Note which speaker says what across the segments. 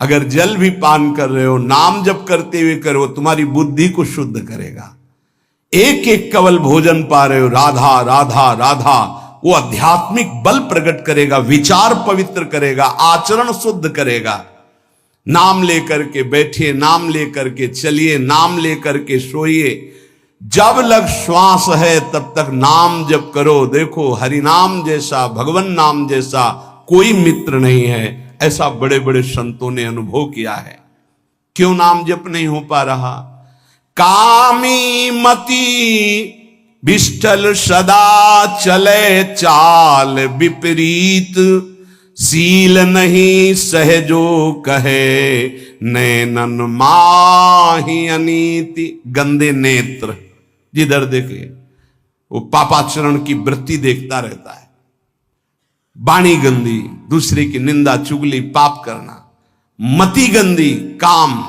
Speaker 1: अगर जल भी पान कर रहे हो, नाम जप करते हुए करो, तुम्हारी बुद्धि को शुद्ध करेगा। एक एक कवल भोजन पा रहे हो, राधा राधा राधा, वो आध्यात्मिक बल प्रकट करेगा, विचार पवित्र करेगा, आचरण शुद्ध करेगा। नाम लेकर के बैठिए, नाम लेकर के चलिए, नाम लेकर के सोइए। जब लग श्वास है तब तक नाम जप करो। देखो, हरि नाम जैसा, भगवान नाम जैसा कोई मित्र नहीं है, ऐसा बड़े बड़े संतों ने अनुभव किया है। क्यों नाम जप नहीं हो पा रहा? कामी मति विष्ठल सदा चले चाल विपरीत, सील नहीं सहजो कहे नैनन माही अनीति। गंदे नेत्र, जिधर देखे वो पापाचरण की वृत्ति देखता रहता है। वाणी गंदी, दूसरे की निंदा चुगली पाप करना। मति गंदी, काम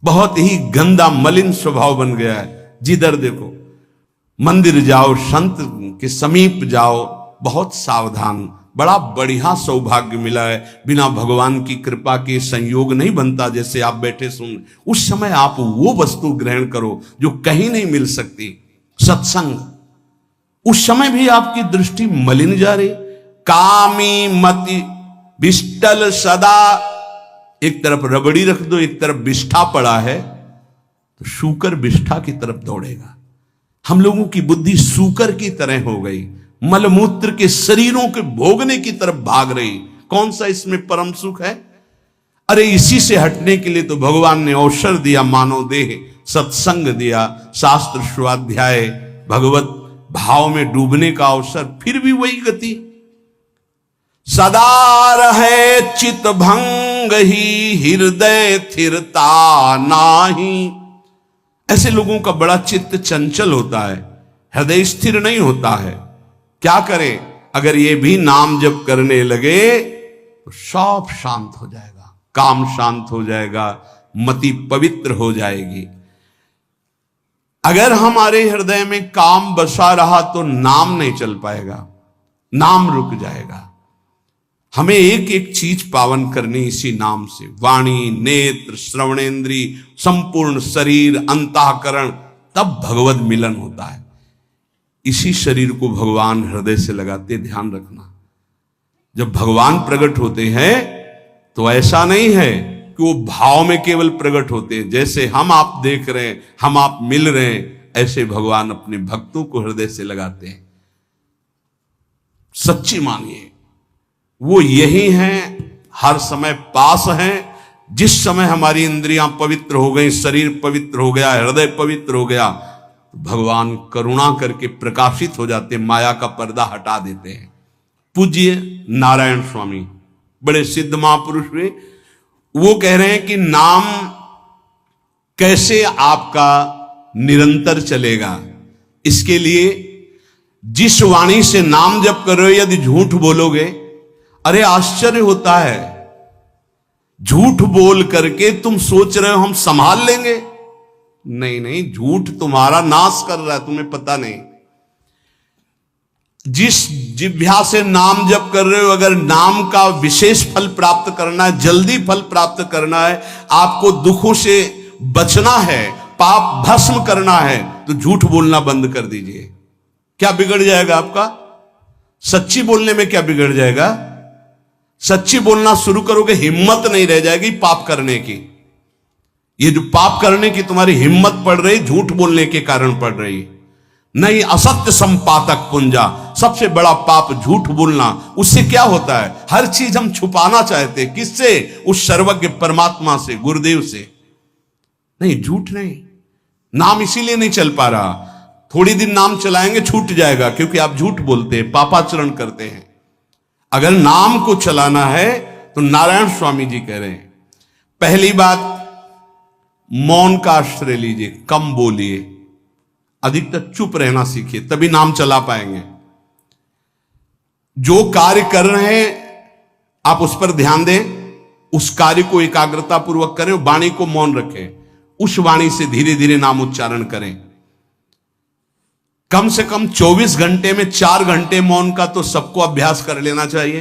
Speaker 1: बहुत ही गंदा मलिन स्वभाव बन गया है। जिधर देखो, मंदिर जाओ, संत के समीप जाओ, बहुत सावधान। बड़ा बढ़िया सौभाग्य मिला है, बिना भगवान की कृपा के संयोग नहीं बनता। जैसे आप बैठे सुन, उस समय आप वो वस्तु ग्रहण करो जो कहीं नहीं मिल सकती, सत्संग। उस समय भी आपकी दृष्टि मलिन जा रही। कामी मति विष्टल सदा, एक तरफ रबड़ी रख दो, एक तरफ बिष्ठा पड़ा है, तो शूकर बिष्ठा की तरफ दौड़ेगा। हम लोगों की बुद्धि शूकर की तरह हो गई, मलमूत्र के शरीरों के भोगने की तरफ भाग रही। कौन सा इसमें परम सुख है? अरे इसी से हटने के लिए तो भगवान ने अवसर दिया, मानव देह, सत्संग दिया, शास्त्र स्वाध्याय, भगवत भाव में डूबने का अवसर। फिर भी वही गति। सदा रहे चित भंग ही, हृदय स्थिरता नाही। ऐसे लोगों का बड़ा चित्त चंचल होता है, हृदय स्थिर नहीं होता है। क्या करें? अगर ये भी नाम जप करने लगे तो सब शांत हो जाएगा, काम शांत हो जाएगा, मति पवित्र हो जाएगी। अगर हमारे हृदय में काम बसा रहा तो नाम नहीं चल पाएगा, नाम रुक जाएगा। हमें एक एक चीज पावन करनी इसी नाम से। वाणी, नेत्र, श्रवणेन्द्री, संपूर्ण शरीर, अंतःकरण, तब भगवत मिलन होता है। इसी शरीर को भगवान हृदय से लगाते, ध्यान रखना। जब भगवान प्रकट होते हैं तो ऐसा नहीं है कि वो भाव में केवल प्रकट होते हैं। जैसे हम आप देख रहे हैं, हम आप मिल रहे हैं, ऐसे भगवान अपने भक्तों को हृदय से लगाते हैं। सच्ची मानिए, वो यही हैं, हर समय पास हैं। जिस समय हमारी इंद्रियां पवित्र हो गई, शरीर पवित्र हो गया, हृदय पवित्र हो गया, भगवान करुणा करके प्रकाशित हो जाते, माया का पर्दा हटा देते हैं। पूज्य नारायण स्वामी बड़े सिद्ध महापुरुष हुए। वो कह रहे हैं कि नाम कैसे आपका निरंतर चलेगा। इसके लिए जिस वाणी से नाम जप कर रहे हो, यदि झूठ बोलोगे, अरे आश्चर्य होता है, झूठ बोल करके तुम सोच रहे हो हम संभाल लेंगे। नहीं नहीं, झूठ तुम्हारा नाश कर रहा है, तुम्हें पता नहीं। जिस जिह्वा से नाम जप कर रहे हो, अगर नाम का विशेष फल प्राप्त करना है, जल्दी फल प्राप्त करना है, आपको दुखों से बचना है, पाप भस्म करना है, तो झूठ बोलना बंद कर दीजिए। क्या बिगड़ जाएगा आपका? सच्ची बोलने में क्या बिगड़ जाएगा? सच्ची बोलना शुरू करोगे, हिम्मत नहीं रह जाएगी पाप करने की। ये जो पाप करने की तुम्हारी हिम्मत पड़ रही, झूठ बोलने के कारण पड़ रही। नहीं, असत्य संपातक पुंजा, सबसे बड़ा पाप झूठ बोलना। उससे क्या होता है? हर चीज हम छुपाना चाहते, किससे? उस सर्वज्ञ परमात्मा से, गुरुदेव से। नहीं, झूठ नहीं। नाम इसीलिए नहीं चल पा रहा, थोड़ी दिन नाम चलाएंगे छूट जाएगा, क्योंकि आप झूठ बोलते हैं, पापाचरण करते हैं। अगर नाम को चलाना है तो नारायण स्वामी जी कह रहे हैं, पहली बात मौन का आश्रय लीजिए, कम बोलिए, अधिकतर चुप रहना सीखिए, तभी नाम चला पाएंगे। जो कार्य कर रहे हैं आप उस पर ध्यान दें, उस कार्य को एकाग्रता पूर्वक करें, वाणी को मौन रखें, उस वाणी से धीरे धीरे नाम उच्चारण करें। कम से कम 24 घंटे में 4 घंटे मौन का तो सबको अभ्यास कर लेना चाहिए।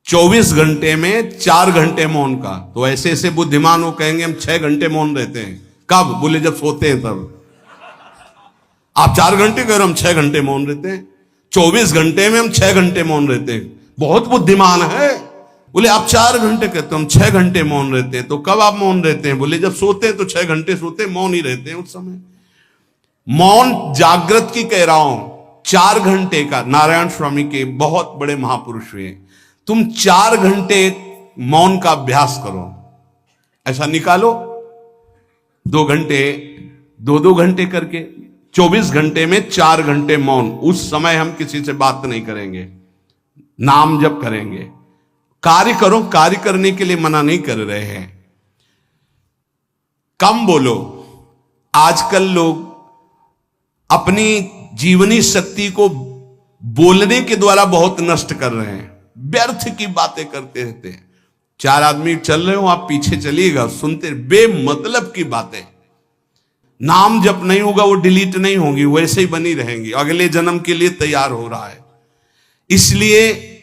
Speaker 1: 24 घंटे में 4 घंटे मौन का। तो ऐसे ऐसे बुद्धिमान हो कहेंगे हम 6 घंटे मौन रहते हैं। कब? बोले जब सोते हैं तब। आप 4 घंटे कह रहे हम 6 घंटे मौन रहते हैं। 24 घंटे में हम 6 घंटे मौन रहते हैं। बहुत बुद्धिमान है। बोले आप 4 घंटे कहते हो, हम 6 घंटे मौन रहते हैं। तो कब आप मौन रहते हैं? बोले जब सोते हैं तो 6 घंटे सोते हैं, मौन ही रहते हैं उस समय। मौन जागृत की कह रहा हूं, 4 घंटे का। नारायण स्वामी के बहुत बड़े महापुरुष हुए। तुम 4 घंटे मौन का अभ्यास करो, ऐसा निकालो 2 घंटे, 2 घंटे करके 24 घंटे में 4 घंटे मौन। उस समय हम किसी से बात नहीं करेंगे, नाम जप करेंगे। कार्य करो, कार्य करने के लिए मना नहीं कर रहे हैं। कम बोलो। आजकल लोग अपनी जीवनी शक्ति को बोलने के द्वारा बहुत नष्ट कर रहे हैं। व्यर्थ की बातें करते रहते हैं। 4 आदमी चल रहे हो, आप पीछे चलिएगा, सुनते, बेमतलब की बातें। नाम जप नहीं होगा, वो डिलीट नहीं होंगी, वैसे ही बनी रहेंगी। अगले जन्म के लिए तैयार हो रहा है। इसलिए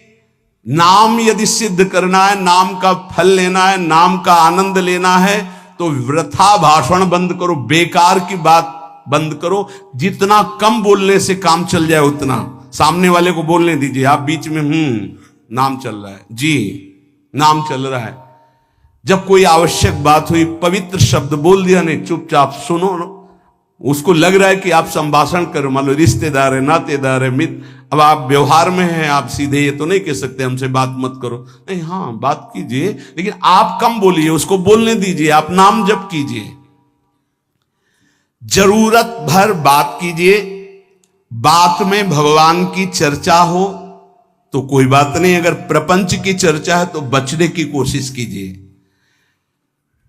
Speaker 1: नाम यदि सिद्ध करना है, नाम का फल लेना है, नाम का आनंद लेना है, तो वृथा भाषण बंद करो, बेकार की बात बंद करो। जितना कम बोलने से काम चल जाए उतना। सामने वाले को बोलने दीजिए, आप बीच में नाम चल रहा है जी, नाम चल रहा है। जब कोई आवश्यक बात हुई, पवित्र शब्द बोल दिया, नहीं चुपचाप सुनो। उसको लग रहा है कि आप संभाषण करो, मान लो रिश्तेदार है, नातेदार है, मित्र। अब आप व्यवहार में हैं, आप सीधे ये तो नहीं कह सकते हमसे बात मत करो, नहीं, हाँ बात कीजिए, लेकिन आप कम बोलिए, उसको बोलने दीजिए, आप नाम जप कीजिए, जरूरत भर बात कीजिए। बात में भगवान की चर्चा हो तो कोई बात नहीं, अगर प्रपंच की चर्चा है तो बचने की कोशिश कीजिए।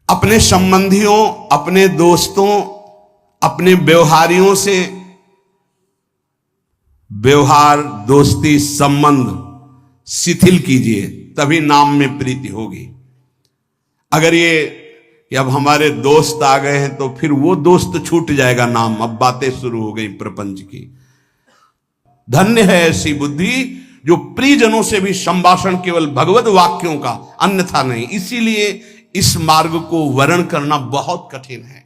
Speaker 1: अपने संबंधियों, अपने दोस्तों, अपने व्यवहारियों से व्यवहार, दोस्ती, संबंध शिथिल कीजिए, तभी नाम में प्रीति होगी। अगर ये कि अब हमारे दोस्त आ गए हैं तो फिर वो दोस्त छूट जाएगा नाम, अब बातें शुरू हो गई प्रपंच की। धन्य है ऐसी बुद्धि जो प्रियजनों से भी संभाषण केवल भगवत वाक्यों का, अन्यथा नहीं। इसीलिए इस मार्ग को वर्ण करना बहुत कठिन है।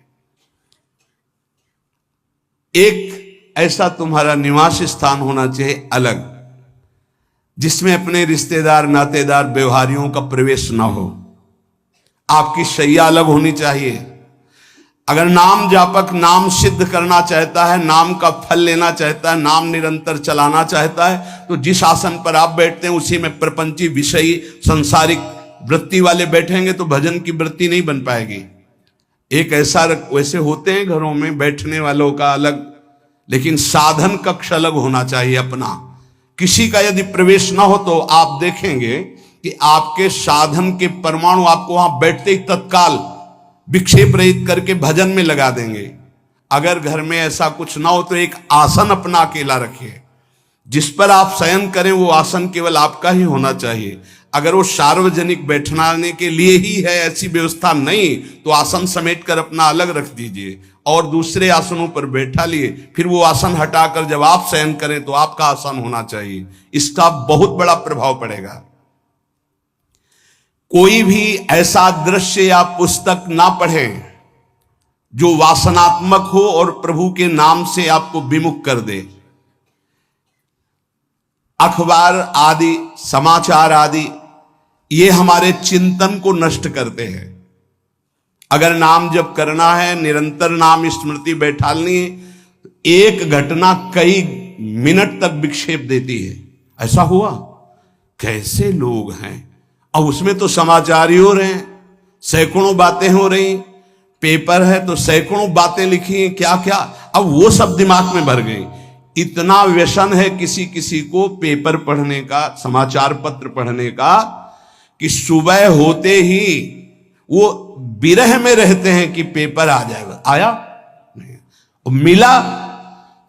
Speaker 1: एक ऐसा तुम्हारा निवास स्थान होना चाहिए अलग, जिसमें अपने रिश्तेदार, नातेदार, व्यवहारियों का प्रवेश ना हो। आपकी शैया अलग होनी चाहिए। अगर नाम जापक नाम सिद्ध करना चाहता है, नाम का फल लेना चाहता है, नाम निरंतर चलाना चाहता है, तो जिस आसन पर आप बैठते हैं उसी में प्रपंची, विषयी, संसारिक वृत्ति वाले बैठेंगे तो भजन की वृत्ति नहीं बन पाएगी। एक ऐसा, वैसे होते हैं घरों में बैठने वालों का अलग, लेकिन साधन कक्ष अलग होना चाहिए अपना। किसी का यदि प्रवेश ना हो तो आप देखेंगे कि आपके साधन के परमाणु आपको वहां बैठते ही तत्काल विक्षेप रहित करके भजन में लगा देंगे। अगर घर में ऐसा कुछ ना हो तो एक आसन अपना अकेला रखिए, जिस पर आप शयन करें वो आसन केवल आपका ही होना चाहिए। अगर वो सार्वजनिक बैठने के लिए ही है, ऐसी व्यवस्था नहीं, तो आसन समेट कर अपना अलग रख दीजिए और दूसरे आसनों पर बैठा लिए। फिर वो आसन हटाकर जब आप शयन करें तो आपका आसन होना चाहिए। इसका बहुत बड़ा प्रभाव पड़ेगा। कोई भी ऐसा दृश्य या पुस्तक ना पढ़ें जो वासनात्मक हो और प्रभु के नाम से आपको विमुख कर दे। अखबार आदि, समाचार आदि, ये हमारे चिंतन को नष्ट करते हैं। अगर नाम जप करना है, निरंतर नाम स्मृति बैठालनी है, एक घटना कई मिनट तक विक्षेप देती है। ऐसा हुआ, कैसे लोग हैं। अब उसमें तो समाचार ही हो रहे हैं, सैकड़ों बातें हो रही, पेपर है तो सैकड़ों बातें लिखी हैं, क्या क्या, अब वो सब दिमाग में भर गई। इतना व्यसन है किसी किसी को पेपर पढ़ने का, समाचार पत्र पढ़ने का, कि सुबह होते ही वो विरह में रहते हैं कि पेपर आ जाएगा। आया नहीं, मिला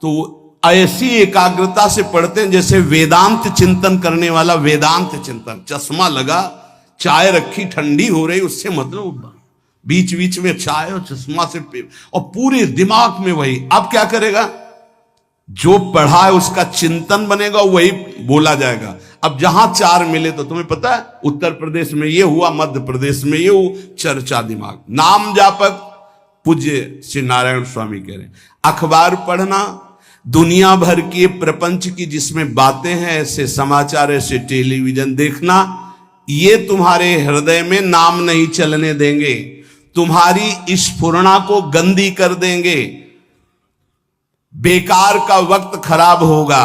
Speaker 1: तो ऐसी एकाग्रता से पढ़ते हैं जैसे वेदांत चिंतन करने वाला वेदांत चिंतन। चश्मा लगा, चाय रखी, ठंडी हो रही, उससे मतलब बीच बीच में चाय और चश्मा से और पूरे दिमाग में वही। अब क्या करेगा, जो पढ़ा है उसका चिंतन बनेगा, वही बोला जाएगा। अब जहां चार मिले तो तुम्हें पता है, उत्तर प्रदेश में ये हुआ, मध्य प्रदेश में ये हुआ, चर्चा दिमाग। नाम जापक पूज्य श्री नारायण स्वामी कह रहे हैं, अखबार पढ़ना, दुनिया भर की प्रपंच की जिसमें बातें हैं, ऐसे समाचार, ऐसे टेलीविजन देखना, ये तुम्हारे हृदय में नाम नहीं चलने देंगे, तुम्हारी स्फुरणा को गंदी कर देंगे, बेकार का वक्त खराब होगा।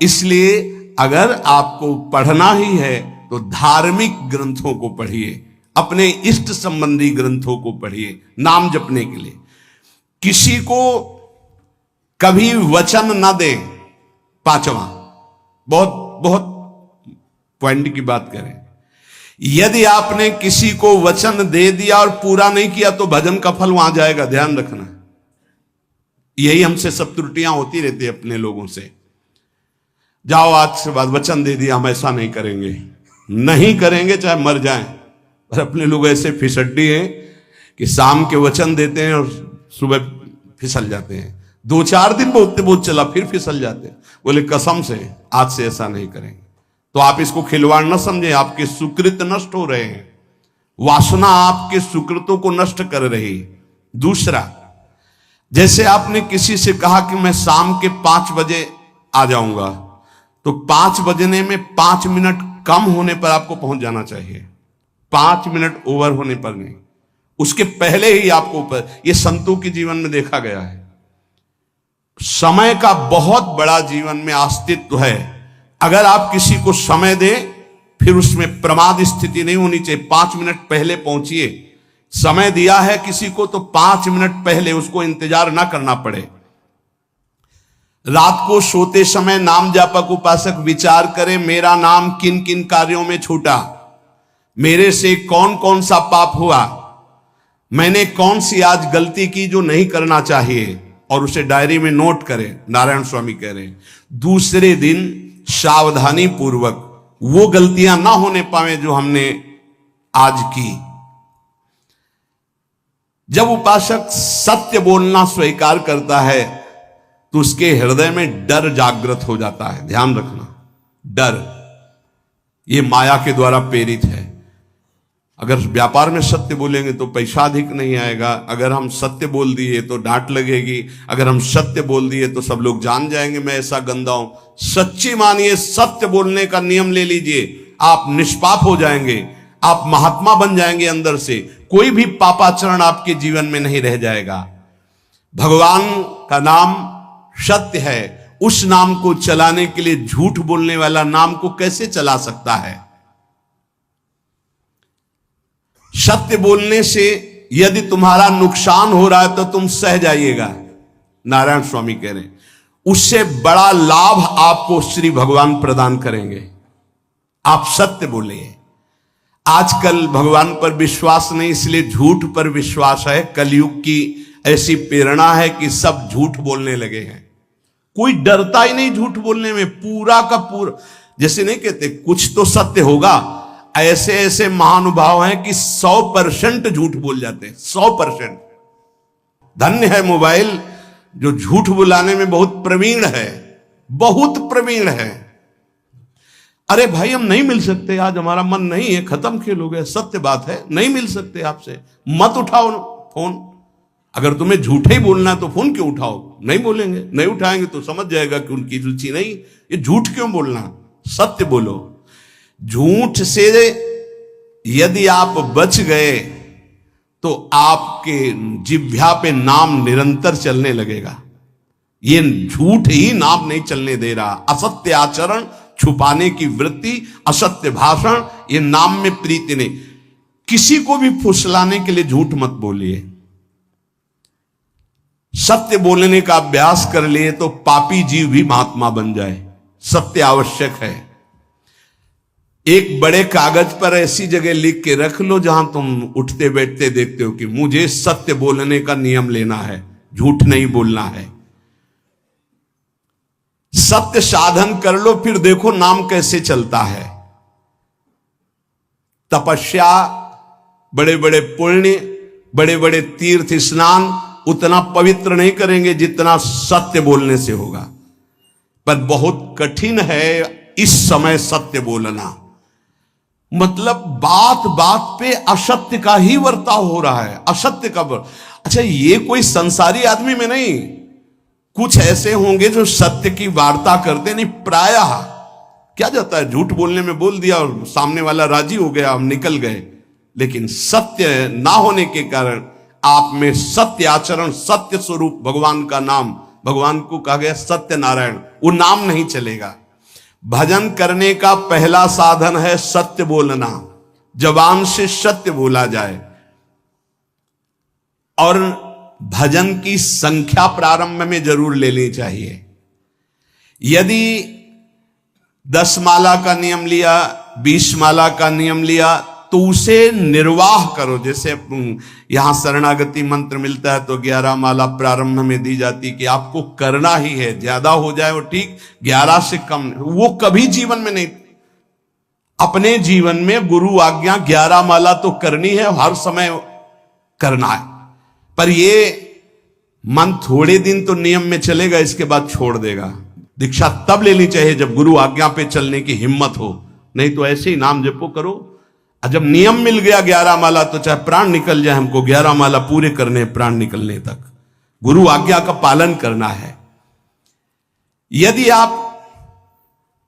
Speaker 1: इसलिए अगर आपको पढ़ना ही है तो धार्मिक ग्रंथों को पढ़िए, अपने इष्ट संबंधी ग्रंथों को पढ़िए नाम जपने के लिए। किसी को कभी वचन न दे। पांचवा, बहुत बहुत पॉइंट की बात करें, यदि आपने किसी को वचन दे दिया और पूरा नहीं किया तो भजन का फल वहां जाएगा, ध्यान रखना। यही हमसे सब त्रुटियां होती रहती है अपने लोगों से। जाओ आज से बाद वचन दे दिया, हम ऐसा नहीं करेंगे, नहीं करेंगे चाहे मर जाएं। और अपने लोग ऐसे फिसड्डी हैं कि शाम के वचन देते हैं और सुबह फिसल जाते हैं, 2-4 दिन बोलते बहुत चला, फिर फिसल जाते हैं। बोले कसम से आज से ऐसा नहीं करेंगे। तो आप इसको खिलवाड़ न समझें, आपके सुकृत नष्ट हो रहे हैं, वासना आपके सुकृतों को नष्ट कर रही। दूसरा, जैसे आपने किसी से कहा कि मैं शाम के 5 बजे आ जाऊंगा, तो 5 बजने में 5 मिनट कम होने पर आपको पहुंच जाना चाहिए, 5 मिनट ओवर होने पर नहीं, उसके पहले ही आपको ऊपर। यह संतों के जीवन में देखा गया है। समय का बहुत बड़ा जीवन में अस्तित्व है। अगर आप किसी को समय दें, फिर उसमें प्रमाद स्थिति नहीं होनी चाहिए। 5 मिनट पहले पहुंचिए। समय दिया है किसी को तो 5 मिनट पहले उसको इंतजार ना करना पड़े। रात को सोते समय नाम जापक उपासक विचार करे, मेरा नाम किन किन कार्यों में छूटा, मेरे से कौन कौन सा पाप हुआ, मैंने कौन सी आज गलती की जो नहीं करना चाहिए, और उसे डायरी में नोट करे। नारायण स्वामी कह रहे हैं दूसरे दिन सावधानी पूर्वक वो गलतियां ना होने पावे जो हमने आज की। जब उपासक सत्य बोलना स्वीकार करता है तो उसके हृदय में डर जागृत हो जाता है। ध्यान रखना, डर ये माया के द्वारा प्रेरित है। अगर व्यापार में सत्य बोलेंगे तो पैसा अधिक नहीं आएगा, अगर हम सत्य बोल दिए तो डांट लगेगी, अगर हम सत्य बोल दिए तो सब लोग जान जाएंगे मैं ऐसा गंदा हूं। सच्ची मानिए, सत्य बोलने का नियम ले लीजिए, आप निष्पाप हो जाएंगे, आप महात्मा बन जाएंगे अंदर से, कोई भी पापाचरण आपके जीवन में नहीं रह जाएगा। भगवान का नाम सत्य है, उस नाम को चलाने के लिए झूठ बोलने वाला नाम को कैसे चला सकता है। सत्य बोलने से यदि तुम्हारा नुकसान हो रहा है तो तुम सह जाइएगा। नारायण स्वामी कह रहे हैं उससे बड़ा लाभ आपको श्री भगवान प्रदान करेंगे। आप सत्य बोलिए। आजकल भगवान पर विश्वास नहीं, इसलिए झूठ पर विश्वास है। कलयुग की ऐसी प्रेरणा है कि सब झूठ बोलने लगे हैं, कोई डरता ही नहीं झूठ बोलने में। पूरा का पूरा, जैसे नहीं कहते कुछ तो सत्य होगा, ऐसे ऐसे महानुभाव हैं कि 100% झूठ बोल जाते हैं, 100%। धन्य है मोबाइल जो झूठ बुलाने में बहुत प्रवीण है, बहुत प्रवीण है। अरे भाई हम नहीं मिल सकते, आज हमारा मन नहीं है, खत्म खेल हो गया, सत्य बात है, नहीं मिल सकते आपसे, मत उठाओ फोन। अगर तुम्हें झूठे ही बोलना है तो फोन क्यों उठाओ? नहीं बोलेंगे, नहीं उठाएंगे तो समझ जाएगा कि उनकी रुचि नहीं। ये झूठ क्यों बोलना, सत्य बोलो। झूठ से यदि आप बच गए तो आपके जिह्वा पे नाम निरंतर चलने लगेगा। ये झूठ ही नाम नहीं चलने दे रहा। असत्य आचरण, छुपाने की वृत्ति, असत्य भाषण, ये नाम में प्रीति नहीं। किसी को भी फुसलाने के लिए झूठ मत बोलिए। सत्य बोलने का अभ्यास कर लिए तो पापी जीव भी महात्मा बन जाए। सत्य आवश्यक है। एक बड़े कागज पर ऐसी जगह लिख के रख लो जहां तुम उठते बैठते देखते हो कि मुझे सत्य बोलने का नियम लेना है, झूठ नहीं बोलना है। सत्य साधन कर लो, फिर देखो नाम कैसे चलता है। तपस्या, बड़े बड़े पुण्य, बड़े बड़े तीर्थ स्नान उतना पवित्र नहीं करेंगे जितना सत्य बोलने से होगा। पर बहुत कठिन है इस समय सत्य बोलना। मतलब बात बात पे असत्य का ही वर्ताव हो रहा है, असत्य का अच्छा, ये कोई संसारी आदमी में नहीं, कुछ ऐसे होंगे जो सत्य की वार्ता करते नहीं। प्रायः क्या जाता है, झूठ बोलने में बोल दिया और सामने वाला राजी हो गया, हम निकल गए। लेकिन सत्य ना होने के कारण आप में सत्य आचरण, सत्य स्वरूप भगवान का नाम, भगवान को कहा गया सत्य नारायण, वो नाम नहीं चलेगा। भजन करने का पहला साधन है सत्य बोलना, जबान से सत्य बोला जाए। और भजन की संख्या प्रारंभ में जरूर लेनी चाहिए। यदि 10 माला का नियम लिया, 20 माला का नियम लिया, तो उसे निर्वाह करो। जैसे यहां शरणागति मंत्र मिलता है तो 11 माला प्रारंभ में दी जाती कि आपको करना ही है, ज्यादा हो जाए वो ठीक, 11 से कम वो कभी जीवन में नहीं। अपने जीवन में गुरु आज्ञा 11 माला तो करनी है, हर समय करना है। पर ये मन थोड़े दिन तो नियम में चलेगा, इसके बाद छोड़ देगा। दीक्षा तब लेनी चाहिए जब गुरु आज्ञा पे चलने की हिम्मत हो, नहीं तो ऐसे ही नाम जपो करो। जब नियम मिल गया 11 माला तो चाहे प्राण निकल जाए, हमको 11 माला पूरे करने, प्राण निकलने तक गुरु आज्ञा का पालन करना है। यदि आप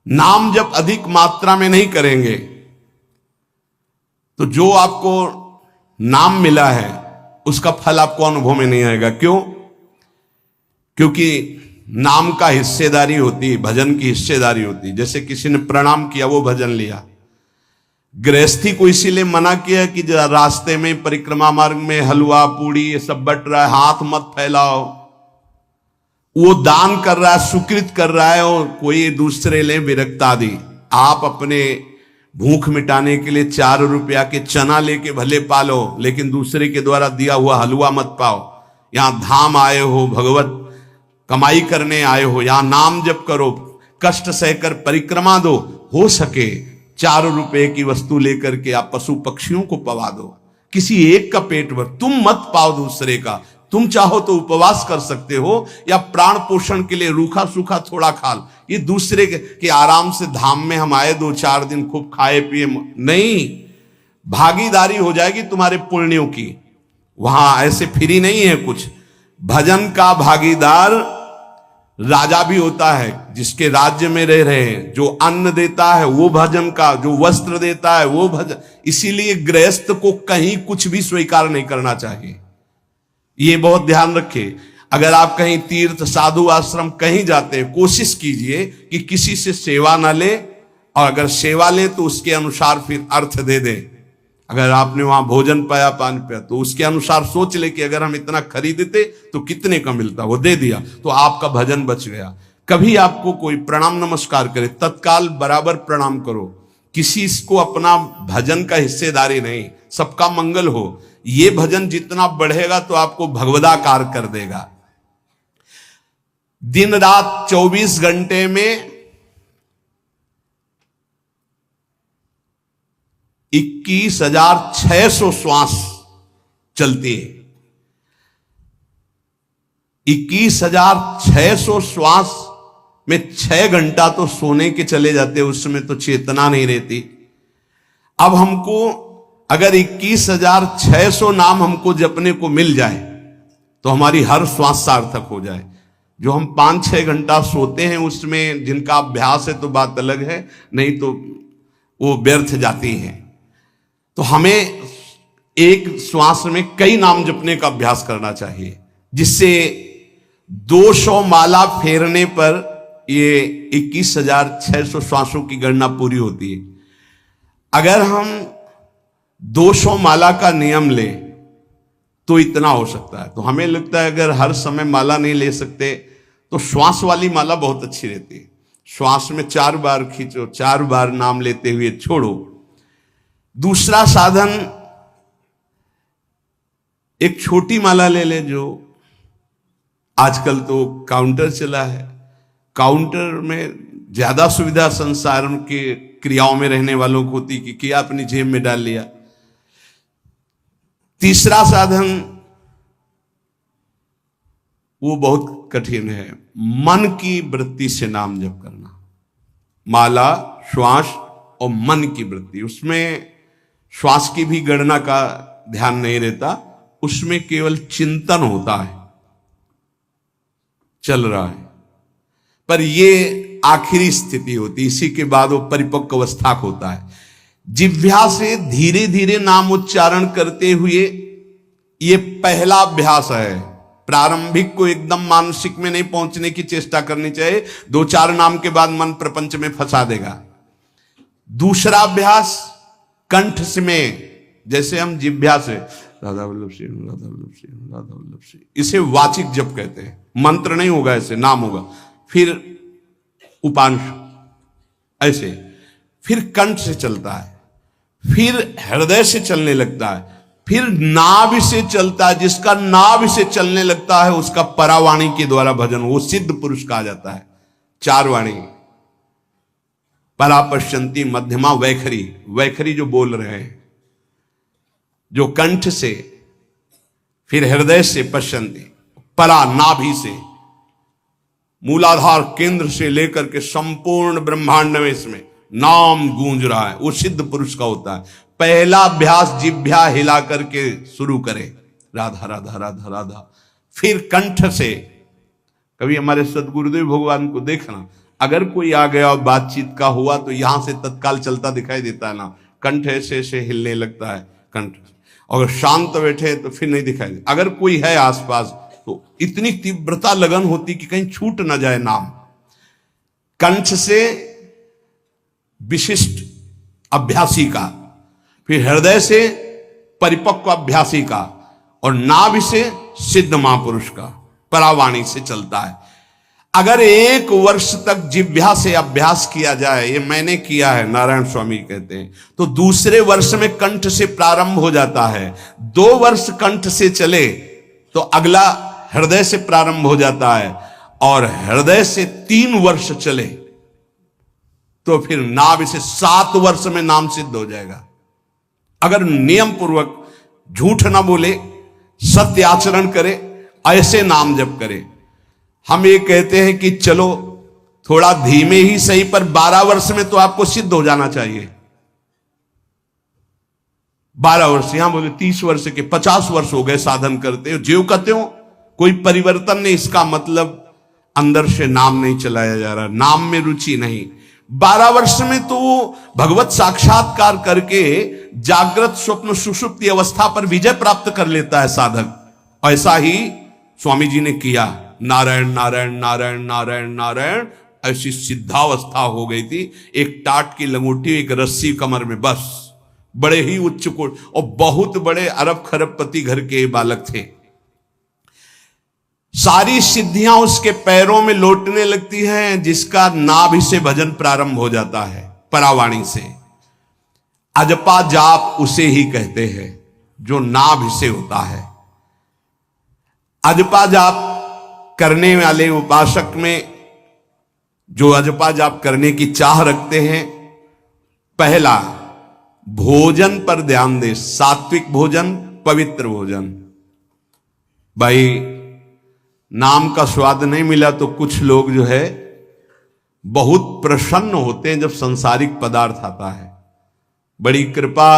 Speaker 1: नाम जप अधिक मात्रा में नहीं करेंगे तो जो आपको नाम मिला है उसका फल आपको अनुभव में नहीं आएगा। क्यों? क्योंकि नाम का हिस्सेदारी होती, भजन की हिस्सेदारी होती। जैसे किसी ने प्रणाम किया, वो भजन लिया। गृहस्थी को इसीलिए मना किया कि रास्ते में परिक्रमा मार्ग में हलवा पूड़ी ये सब बट रहा है, हाथ मत फैलाओ। वो दान कर रहा है, सुकृत कर रहा है, और कोई दूसरे ले विरक्त आदि। आप अपने भूख मिटाने के लिए 4 रुपया के चना लेके भले पालो, लेकिन दूसरे के द्वारा दिया हुआ हलवा मत पाओ। यहां धाम आए हो, भगवत कमाई करने आए हो, यहां नाम जप करो, कष्ट सहकर परिक्रमा दो। हो सके 4 रुपए की वस्तु लेकर के आप पशु पक्षियों को पवा दो, किसी एक का पेट भर, तुम मत पाओ दूसरे का। तुम चाहो तो उपवास कर सकते हो, या प्राण पोषण के लिए रूखा सूखा थोड़ा खा लो। ये दूसरे के आराम से धाम में हम आए 2-4 दिन खूब खाए पिए नहीं, भागीदारी हो जाएगी तुम्हारे पुण्यों की। वहां ऐसे फ्री नहीं है कुछ। भजन का भागीदार राजा भी होता है, जिसके राज्य में रह रहे हैं। जो अन्न देता है वो भजन का, जो वस्त्र देता है वो भजन। इसीलिए गृहस्थ को कहीं कुछ भी स्वीकार नहीं करना चाहिए, ये बहुत ध्यान रखिए। अगर आप कहीं तीर्थ साधु आश्रम कहीं जाते हैं, कोशिश कीजिए कि किसी से सेवा ना ले, और अगर सेवा ले तो उसके अनुसार फिर अर्थ दे दे। अगर आपने वहां भोजन पाया, पान पाया, तो उसके अनुसार सोच ले कि अगर हम इतना खरीदते तो कितने का मिलता, वो दे दिया तो आपका भजन बच गया। कभी आपको कोई प्रणाम नमस्कार करे, तत्काल बराबर प्रणाम करो। किसी को अपना भजन का हिस्सेदारी नहीं, सबका मंगल हो। ये भजन जितना बढ़ेगा तो आपको भगवदाकार कर देगा। दिन रात 24 घंटे में 21,600 श्वास चलती है। 21,600 श्वास में 6 घंटा तो सोने के चले जाते, उसमें तो चेतना नहीं रहती। अब हमको अगर 21,600 नाम हमको जपने को मिल जाए तो हमारी हर श्वास सार्थक हो जाए। जो हम 5-6 घंटा सोते हैं उसमें जिनका अभ्यास है तो बात अलग है, नहीं तो वो व्यर्थ जाती हैं। तो हमें एक श्वास में कई नाम जपने का अभ्यास करना चाहिए, जिससे 200 माला फेरने पर ये 21,600 श्वासों की गणना पूरी होती है। अगर हम 200 माला का नियम ले तो इतना हो सकता है। तो हमें लगता है अगर हर समय माला नहीं ले सकते तो श्वास वाली माला बहुत अच्छी रहती है। श्वास में 4 बार खींचो, 4 बार नाम लेते हुए छोड़ो। दूसरा साधन, एक छोटी माला ले ले, जो आजकल तो काउंटर चला है। काउंटर में ज्यादा सुविधा संसार के क्रियाओं में रहने वालों को होती कि किया अपनी जेब में डाल लिया। तीसरा साधन, वो बहुत कठिन है। मन की वृत्ति से नाम जप करना, माला, श्वास और मन की वृत्ति, उसमें श्वास की भी गणना का ध्यान नहीं रहता, उसमें केवल चिंतन होता है, चल रहा है। पर ये आखिरी स्थिति होती, इसी के बाद वो परिपक्व अवस्था को होता है। जिह्वा से धीरे धीरे नाम उच्चारण करते हुए ये पहला अभ्यास है। प्रारंभिक को एकदम मानसिक में नहीं पहुंचने की चेष्टा करनी चाहिए, 2-4 नाम के बाद मन प्रपंच में फंसा देगा। दूसरा अभ्यास कंठ से में, जैसे हम जिह्वा से राधा वल्लभ श्री राधा वल्लभ श्री राधा वल्लभ श्री, इसे वाचिक जप कहते हैं। मंत्र नहीं होगा, ऐसे नाम होगा, फिर उपांश ऐसे, फिर कंठ से चलता है, फिर हृदय से चलने लगता है, फिर नाभि से चलता है। जिसका नाभि से चलने लगता है उसका परावाणी के द्वारा भजन, वो सिद्ध पुरुष कहा जाता है। 4 वाणी, परा, पश्यंती, मध्यमा, वैखरी। वैखरी जो बोल रहे हैं, जो कंठ से, फिर हृदय से पश्यंती, परा नाभि से, मूलाधार केंद्र से लेकर के संपूर्ण ब्रह्मांड में इसमें नाम गूंज रहा है, वो सिद्ध पुरुष का होता है। पहला अभ्यास जिह्वा हिला करके शुरू करे, राधा राधा राधा राधा, फिर कंठ से। कभी हमारे सदगुरुदेव भगवान को देखना, अगर कोई आ गया और बातचीत का हुआ तो यहां से तत्काल चलता दिखाई देता है ना, कंठ ऐसे ऐसे हिलने लगता है कंठ। अगर शांत बैठे तो फिर नहीं दिखाई दे, अगर कोई है आसपास तो इतनी तीव्रता लगन होती कि कहीं छूट ना जाए नाम। कंठ से विशिष्ट अभ्यासी का, फिर हृदय से परिपक्व अभ्यासी का, और नाभि से सिद्ध महापुरुष का, परावाणी से चलता है। अगर 1 वर्ष तक जिह्वा से अभ्यास किया जाए, ये मैंने किया है, नारायण स्वामी कहते हैं, तो दूसरे वर्ष में कंठ से प्रारंभ हो जाता है। 2 वर्ष कंठ से चले तो अगला हृदय से प्रारंभ हो जाता है, और हृदय से 3 वर्ष चले तो फिर नाभि से 7 वर्ष में नाम सिद्ध हो जाएगा। अगर नियम पूर्वक झूठ ना बोले, सत्य आचरण करे, ऐसे नाम जप करे। हम ये कहते हैं कि चलो थोड़ा धीमे ही सही, पर 12 वर्ष में तो आपको सिद्ध हो जाना चाहिए। 12 वर्ष, यहां बोले 30 वर्ष के, 50 वर्ष हो गए साधन करते हो, ज्यों कहते हो कोई परिवर्तन नहीं। इसका मतलब अंदर से नाम नहीं चलाया जा रहा, नाम में रुचि नहीं। 12 वर्ष में तो भगवत साक्षात्कार करके जागृत स्वप्न सुषुप्ति अवस्था पर विजय प्राप्त कर लेता है साधक। ऐसा ही स्वामी जी ने किया। नारायण नारायण नारायण नारायण नारायण, ऐसी सिद्धावस्था हो गई थी। एक टाट की लंगोटी, एक रस्सी कमर में, बस। बड़े ही उच्च कोट और बहुत बड़े अरब खरबपति घर के बालक थे। सारी सिद्धियां उसके पैरों में लौटने लगती हैं, जिसका नाभि से भजन प्रारंभ हो जाता है, परावाणी से। अजपा जाप उसे ही कहते हैं जो नाभि से होता है। अजपा जाप करने वाले उपासक में जो अजपा जाप करने की चाह रखते हैं, पहला भोजन पर ध्यान दे, सात्विक भोजन, पवित्र भोजन। भाई नाम का स्वाद नहीं मिला तो कुछ लोग जो है बहुत प्रसन्न होते हैं जब सांसारिक पदार्थ आता है। बड़ी कृपा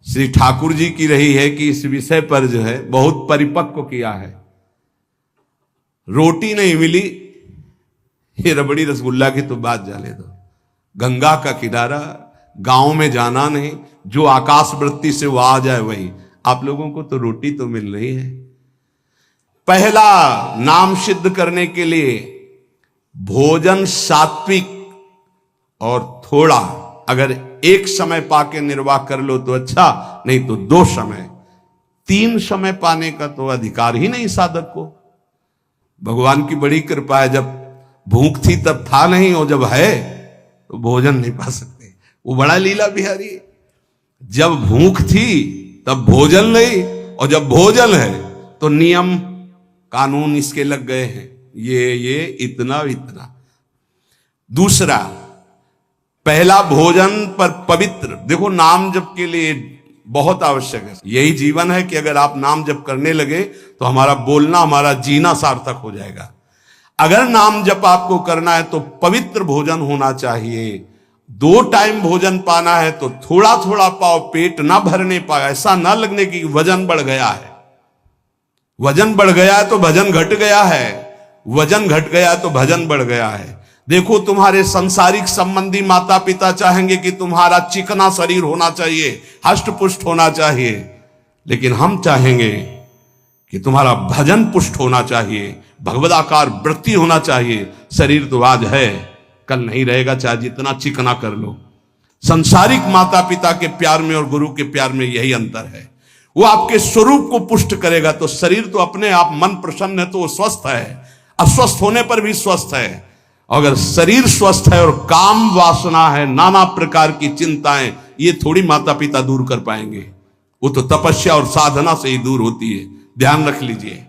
Speaker 1: श्री ठाकुर जी की रही है कि इस विषय पर जो है बहुत परिपक्व किया है। रोटी नहीं मिली, ये रबड़ी रसगुल्ला की तो बात जाने दो। गंगा का किनारा, गांव में जाना नहीं, जो आकाश वृत्ति से वो आ जाए वही। आप लोगों को तो रोटी तो मिल रही है। पहला नाम सिद्ध करने के लिए भोजन सात्विक और थोड़ा, अगर एक समय पाके निर्वाह कर लो तो अच्छा, नहीं तो 2 समय, 3 समय पाने का तो अधिकार ही नहीं साधक को। भगवान की बड़ी कृपा है, जब भूख थी तब था नहीं, और जब है तो भोजन नहीं पा सकते। वो बड़ा लीला बिहारी है। जब भूख थी तब भोजन नहीं, और जब भोजन है तो नियम कानून इसके लग गए हैं, ये इतना इतना। दूसरा, पहला भोजन पर पवित्र। देखो नाम जप के लिए बहुत आवश्यक है। यही जीवन है कि अगर आप नाम जप करने लगे तो हमारा बोलना, हमारा जीना सार्थक हो जाएगा। अगर नाम जप आपको करना है तो पवित्र भोजन होना चाहिए। 2 टाइम भोजन पाना है तो थोड़ा थोड़ा पाओ, पेट ना भरने पाए, ऐसा ना लगने की वजन बढ़ गया है। वजन बढ़ गया है तो भजन घट गया है, वजन घट गया है तो भजन बढ़ गया है। देखो, तुम्हारे संसारिक संबंधी माता पिता चाहेंगे कि तुम्हारा चिकना शरीर होना चाहिए, हष्ट पुष्ट होना चाहिए, लेकिन हम चाहेंगे कि तुम्हारा भजन पुष्ट होना चाहिए, भगवदाकार वृत्ति होना चाहिए। शरीर तो आज है, कल नहीं रहेगा, चाहे जितना चिकना कर लो। संसारिक माता पिता के प्यार में और गुरु के प्यार में यही अंतर है। वो आपके स्वरूप को पुष्ट करेगा तो शरीर तो अपने आप, मन प्रसन्न है तो वो स्वस्थ है, अस्वस्थ होने पर भी स्वस्थ है। अगर शरीर स्वस्थ है और काम वासना है, नाना प्रकार की चिंताएं, ये थोड़ी माता पिता दूर कर पाएंगे। वो तो तपस्या और साधना से ही दूर होती है, ध्यान रख लीजिए।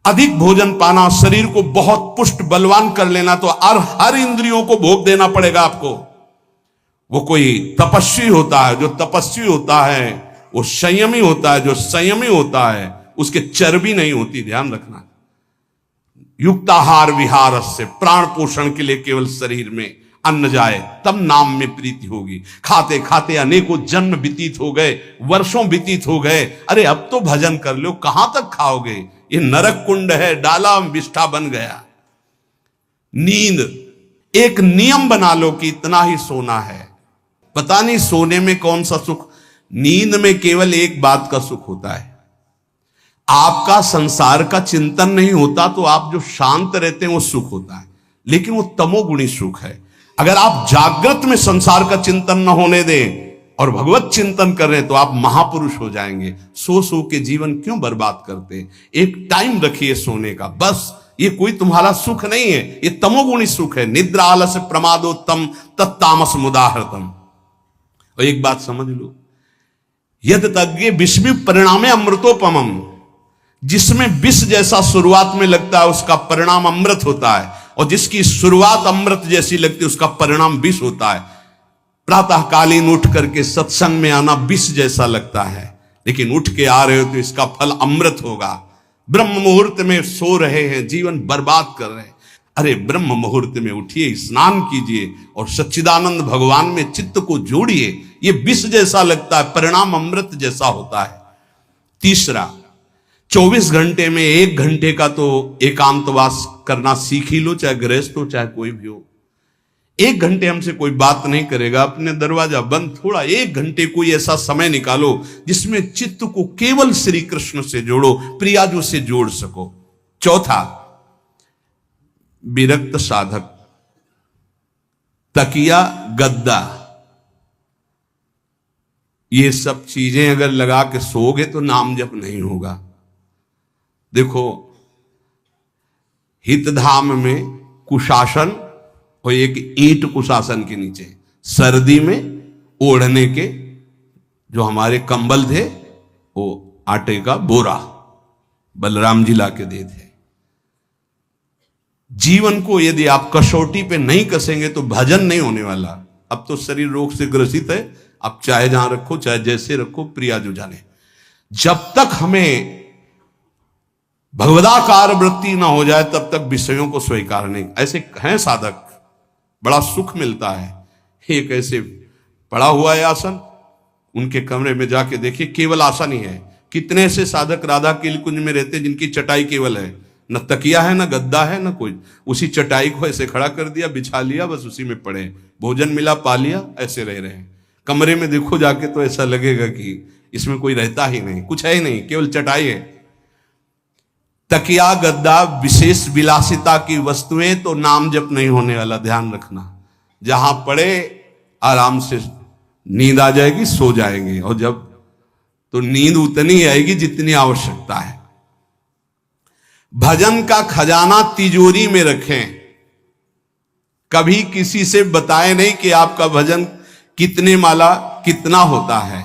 Speaker 1: अधिक भोजन पाना, शरीर को बहुत पुष्ट बलवान कर लेना, तो हर इंद्रियों को भोग देना पड़ेगा आपको। वो कोई तपस्वी होता है, जो तपस्वी होता है वो संयमी होता है, जो संयमी होता है उसके चर्बी नहीं होती, ध्यान रखना। युक्ताहार विहार से, प्राण पोषण के लिए केवल शरीर में अन्न जाए तब नाम में प्रीति होगी। खाते खाते अनेकों जन्म व्यतीत हो गए, वर्षों व्यतीत हो गए, अरे अब तो भजन कर लो, कहां तक खाओगे? ये नरक कुंड है, डाला विष्ठा बन गया। नींद, एक नियम बना लो कि इतना ही सोना है। पता नहीं सोने में कौन सा सुख, नींद में केवल एक बात का सुख होता है, आपका संसार का चिंतन नहीं होता, तो आप जो शांत रहते हैं वो सुख होता है, लेकिन वो तमोगुणी सुख है। अगर आप जागृत में संसार का चिंतन न होने दें और भगवत चिंतन कर रहे हैं तो आप महापुरुष हो जाएंगे। सो सो के जीवन क्यों बर्बाद करते हैं? एक टाइम रखिए सोने का, बस। ये कोई तुम्हारा सुख नहीं है, ये तमोगुणी सुख है। निद्रा आलस्य प्रमादोत्तम तत्तामस मुदाहृतम। और एक बात समझ लो, यद तज्ञे विषमी परिणामे अमृतोपमम, जिसमें विष जैसा शुरुआत में लगता है उसका परिणाम अमृत होता है, और जिसकी शुरुआत अमृत जैसी लगती है उसका परिणाम विष होता है। प्रातःकालीन उठ करके सत्संग में आना विष जैसा लगता है, लेकिन उठ के आ रहे हो तो इसका फल अमृत होगा। ब्रह्म मुहूर्त में सो रहे हैं, जीवन बर्बाद कर रहे हैं, अरे ब्रह्म मुहूर्त में उठिए, स्नान कीजिए और सच्चिदानंद भगवान में चित्त को जोड़िए। ये विष जैसा लगता है, परिणाम अमृत जैसा होता है। तीसरा, 24 घंटे में 1 घंटे का तो एकांतवास करना सीख ही लो, चाहे गृहस्थ हो चाहे कोई भी हो। 1 घंटे हमसे कोई बात नहीं करेगा, अपने दरवाजा बंद, थोड़ा 1 घंटे कोई ऐसा समय निकालो जिसमें चित्त को केवल श्री कृष्ण से जोड़ो, प्रियाजू से जोड़ सको। चौथा, विरक्त साधक, तकिया, गद्दा, ये सब चीजें अगर लगा के सोओगे तो नाम जप नहीं होगा। देखो, हितधाम में कुशासन और एक ईंट कुशासन के नीचे, सर्दी में ओढ़ने के जो हमारे कंबल थे वो आटे का बोरा बलराम जी ला के दे थे। जीवन को यदि आप कसौटी पे नहीं कसेंगे तो भजन नहीं होने वाला। अब तो शरीर रोग से ग्रसित है, आप चाहे जहां रखो चाहे जैसे रखो, प्रिया जो जाने। जब तक हमें भगवदाकार वृत्ति ना हो जाए तब तक विषयों को स्वीकार नहीं। ऐसे हैं साधक, बड़ा सुख मिलता है। एक ऐसे पड़ा हुआ है आसन, उनके कमरे में जाके देखिए, केवल आसन ही है। कितने ऐसे साधक राधा के कुंज में रहते जिनकी चटाई केवल है, न तकिया है, न गद्दा है, न कोई। उसी चटाई को ऐसे खड़ा कर दिया, बिछा लिया, बस उसी में पड़े, भोजन मिला पा लिया, ऐसे रह रहे हैं। कमरे में देखो जाके तो ऐसा लगेगा कि इसमें कोई रहता ही नहीं, कुछ है ही नहीं, केवल चटाई है। तकिया गद्दा विशेष विलासिता की वस्तुएं तो नाम जप नहीं होने वाला, ध्यान रखना। जहां पड़े आराम से नींद आ जाएगी, सो जाएंगे, और जब तो नींद उतनी आएगी जितनी आवश्यकता है। भजन का खजाना तिजोरी में रखें, कभी किसी से बताएं नहीं कि आपका भजन कितने माला कितना होता है।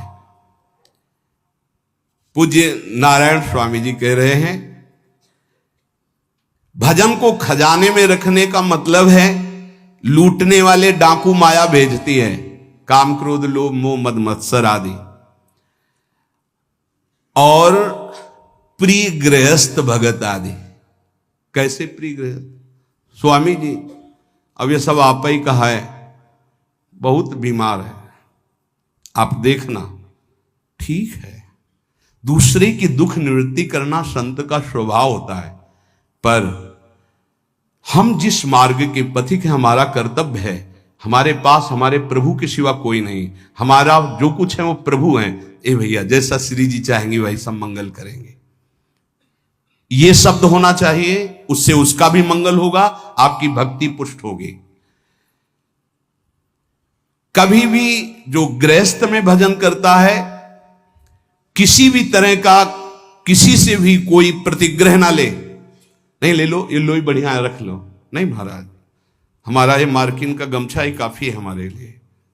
Speaker 1: पूज्य नारायण स्वामी जी कह रहे हैं, भजन को खजाने में रखने का मतलब है लूटने वाले डाकू माया भेजती है, काम क्रोध लोभ मोह मद मत्सर आदि। और प्रिय गृहस्थ भगत आदि। कैसे प्रिय गृहस्थ? स्वामी जी अब ये सब आप ही कहा है, बहुत बीमार है, आप देखना। ठीक है, दूसरे की दुख निवृत्ति करना संत का स्वभाव होता है, पर हम जिस मार्ग के पथिक हैं, हमारा कर्तव्य है, हमारे पास हमारे प्रभु के सिवा कोई नहीं, हमारा जो कुछ है वो प्रभु हैं। ए भैया, जैसा श्री जी चाहेंगे वैसा मंगल करेंगे, ये शब्द होना चाहिए, उससे उसका भी मंगल होगा, आपकी भक्ति पुष्ट होगी। कभी भी जो गृहस्थ में भजन करता है, किसी भी तरह का किसी से भी कोई प्रतिग्रह ना ले। नहीं ले लो, ये लो ही बढ़िया है, रख लो। नहीं महाराज, हमारा ये मार्किन का गमछा ही काफी है हमारे लिए।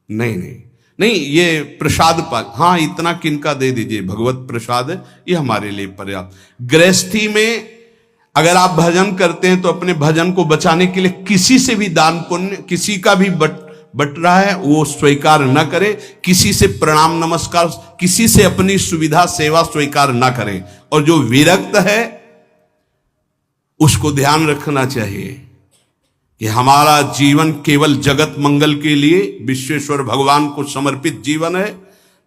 Speaker 1: नहीं नहीं नहीं, ये प्रसाद पाल, हाँ इतना किनका दे दीजिए, भगवत प्रसाद है, ये हमारे लिए पर्याप्त। गृहस्थी में अगर आप भजन करते हैं तो अपने भजन को बचाने के लिए किसी से भी दान पुण्य, किसी का भी बट रहा है वो स्वीकार न करें, किसी से प्रणाम नमस्कार, किसी से अपनी सुविधा सेवा स्वीकार न करें। और जो विरक्त है उसको ध्यान रखना चाहिए कि हमारा जीवन केवल जगत मंगल के लिए विश्वेश्वर भगवान को समर्पित जीवन है।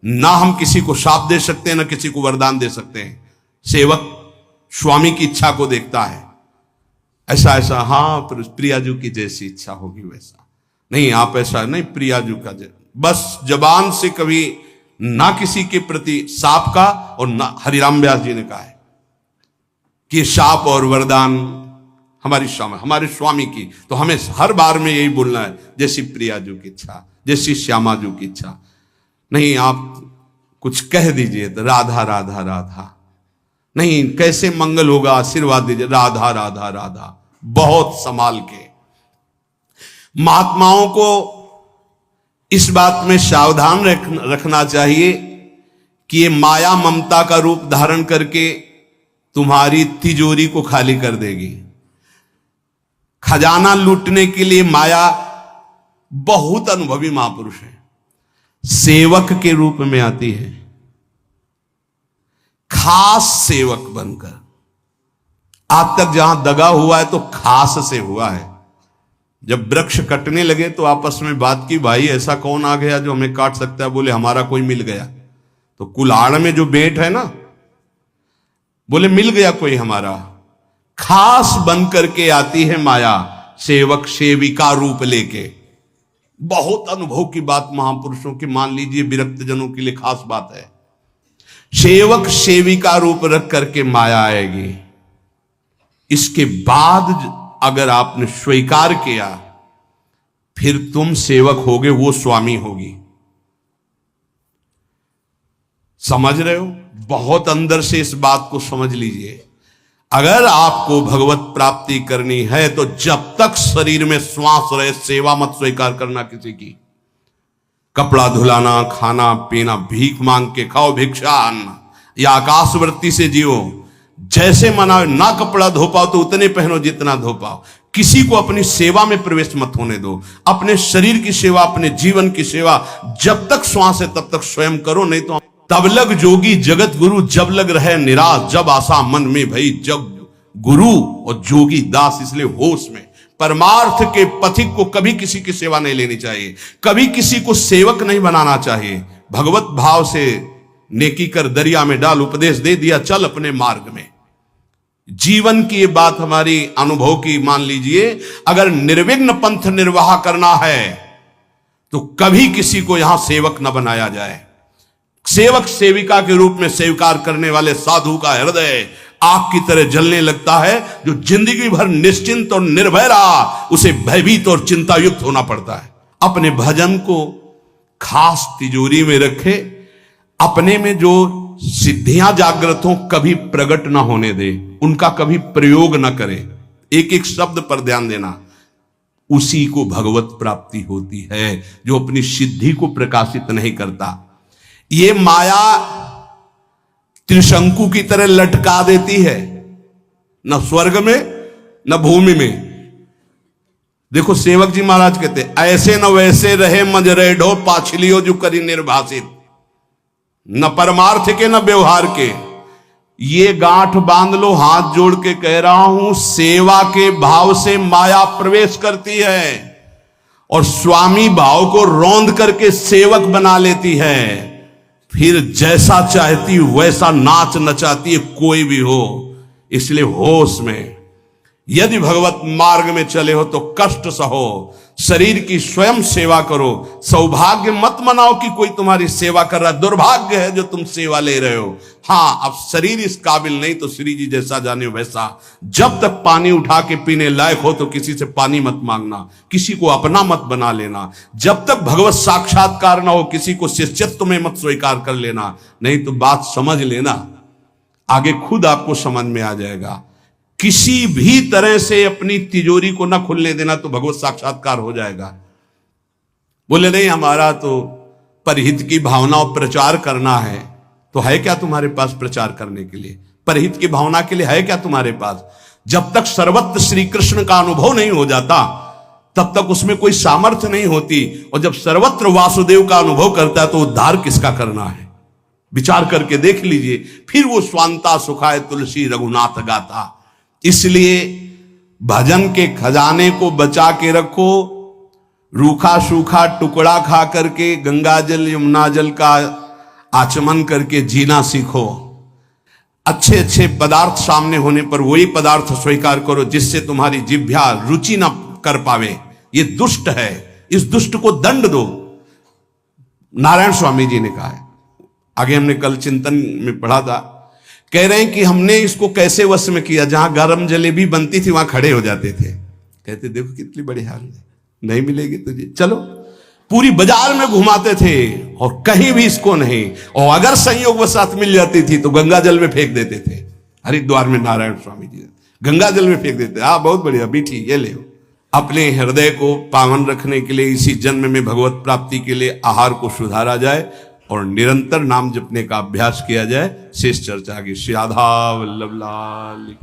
Speaker 1: ना हम किसी को शाप दे सकते हैं, ना किसी को वरदान दे सकते हैं। सेवक स्वामी की इच्छा को देखता है, ऐसा ऐसा, हाँ प्रियाजू की जैसी इच्छा होगी वैसा। नहीं, आप ऐसा नहीं, प्रियाजू का बस जबान से कभी ना किसी के प्रति शाप का, और ना हरिराम व्यास जी ने कहा है कि शाप और वरदान हमारे स्वामी की, तो हमें हर बार में यही बोलना है, जैसी प्रियाजू की इच्छा, जैसी श्यामाजू की इच्छा। नहीं, आप कुछ कह दीजिए तो राधा राधा राधा, नहीं कैसे मंगल होगा, आशीर्वाद दीजिए राधा राधा राधा, बहुत संभाल के। महात्माओं को इस बात में सावधान रखना चाहिए कि ये माया ममता का रूप धारण करके तुम्हारी तिजोरी को खाली कर देगी। खजाना लूटने के लिए माया, बहुत अनुभवी महापुरुष है, सेवक के रूप में आती है, खास सेवक बनकर। आज तक जहां दगा हुआ है तो खास से हुआ है। जब वृक्ष कटने लगे तो आपस में बात की, भाई ऐसा कौन आ गया जो हमें काट सकता है? बोले हमारा कोई मिल गया। तो कुल्हाड़ में जो बेंट है ना, बोले मिल गया कोई हमारा। खास बन करके आती है माया, सेवक सेविका रूप लेके। बहुत अनुभव की बात महापुरुषों की, मान लीजिए विरक्त जनों के लिए खास बात है। सेवक सेविका रूप रख करके माया आएगी। इसके बाद अगर आपने स्वीकार किया, फिर तुम सेवक होगे, वो स्वामी होगी। समझ रहे हो? बहुत अंदर से इस बात को समझ लीजिए। अगर आपको भगवत प्राप्ति करनी है तो जब तक शरीर में श्वास रहे, सेवा मत स्वीकार करना किसी की। कपड़ा धुलाना, खाना पीना, भीख मांग के खाओ, भिक्षा अन्न, या आकाशवृत्ति से जियो। जैसे मना, ना कपड़ा धो पाओ तो उतने पहनो जितना धो पाओ। किसी को अपनी सेवा में प्रवेश मत होने दो। अपने शरीर की सेवा, अपने जीवन की सेवा जब तक श्वास है तब तक स्वयं करो, नहीं तो तब लग जोगी जगत गुरु, जब लग रहे निराश, जब आशा मन में भई, जब गुरु और जोगी दास। इसलिए होश में परमार्थ के पथिक को कभी किसी की सेवा नहीं लेनी चाहिए, कभी किसी को सेवक नहीं बनाना चाहिए। भगवत भाव से नेकी कर दरिया में डाल, उपदेश दे दिया, चल अपने मार्ग में। जीवन की ये बात हमारी अनुभव की मान लीजिए। अगर निर्विघ्न पंथ निर्वाह करना है तो कभी किसी को यहां सेवक न बनाया जाए। सेवक सेविका के रूप में स्वीकार करने वाले साधु का हृदय आग की तरह जलने लगता है। जो जिंदगी भर निश्चिंत और निर्भय रहा, उसे भयभीत और चिंतायुक्त होना पड़ता है। अपने भजन को खास तिजोरी में रखे, अपने में जो सिद्धियां जागृत हो कभी प्रकट ना होने दे, उनका कभी प्रयोग ना करे। एक एक शब्द पर ध्यान देना, उसी को भगवत प्राप्ति होती है जो अपनी सिद्धि को प्रकाशित नहीं करता। ये माया त्रिशंकु की तरह लटका देती है, न स्वर्ग में न भूमि में। देखो सेवक जी महाराज कहते, ऐसे न वैसे रहे मजरेढ़ो पाछलियो जो करी निर्भाषित। न परमार्थ के न व्यवहार के, ये गांठ बांध लो, हाथ जोड़ के कह रहा हूं, सेवा के भाव से माया प्रवेश करती है और स्वामी भाव को रौंद करके सेवक बना लेती है। फिर जैसा चाहती वैसा नाच नचाती है, कोई भी हो। इसलिए होश में, यदि भगवत मार्ग में चले हो तो कष्ट सहो, शरीर की स्वयं सेवा करो। सौभाग्य मत मनाओ कि कोई तुम्हारी सेवा कर रहा है, दुर्भाग्य है जो तुम सेवा ले रहे हो। हाँ, अब शरीर इस काबिल नहीं तो श्री जी जैसा जाने वैसा। जब तक पानी उठा के पीने लायक हो तो किसी से पानी मत मांगना, किसी को अपना मत बना लेना। जब तक भगवत साक्षात्कार ना हो किसी को शिष्यत्व में मत स्वीकार कर लेना, नहीं तो बात समझ लेना, आगे खुद आपको समझ में आ जाएगा। किसी भी तरह से अपनी तिजोरी को ना खुलने देना तो भगवत साक्षात्कार हो जाएगा। बोले नहीं, हमारा तो परहित की भावना और प्रचार करना है, तो है क्या तुम्हारे पास प्रचार करने के लिए? परहित की भावना के लिए है क्या तुम्हारे पास? जब तक सर्वत्र श्री कृष्ण का अनुभव नहीं हो जाता तब तक उसमें कोई सामर्थ्य नहीं होती, और जब सर्वत्र वासुदेव का अनुभव करता है तो उद्धार किसका करना है? विचार करके देख लीजिए। फिर वो स्वांता सुखाय तुलसी रघुनाथ गाथा। इसलिए भजन के खजाने को बचा के रखो। रूखा सूखा टुकड़ा खा करके गंगा जल यमुना जल का आचमन करके जीना सीखो। अच्छे अच्छे पदार्थ सामने होने पर वही पदार्थ स्वीकार करो जिससे तुम्हारी जिह्वा रुचि ना कर पावे। ये दुष्ट है, इस दुष्ट को दंड दो। नारायण स्वामी जी ने कहा है, आगे हमने कल चिंतन में पढ़ा था, कह रहे हैं कि हमने इसको कैसे वश में किया। जहां गरम जलेबी बनती थी वहां खड़े हो जाते थे, कहते देखो कितनी बड़ी हाल है, नहीं मिलेगी तुझे, चलो। पूरी बाजार में घुमाते थे और कहीं भी इसको नहीं, और अगर संयोग वसात मिल जाती थी तो गंगा जल में फेंक देते थे। हरिद्वार में नारायण स्वामी जी गंगा जल में फेंक देते। हाँ, बहुत बढ़िया बीठी, ये ले। अपने हृदय को पावन रखने के लिए इसी जन्म में भगवत प्राप्ति के लिए आहार को सुधारा जाए और निरंतर नाम जपने का अभ्यास किया जाए। शेष चर्चा की। श्री राधा वल्लभ लाल।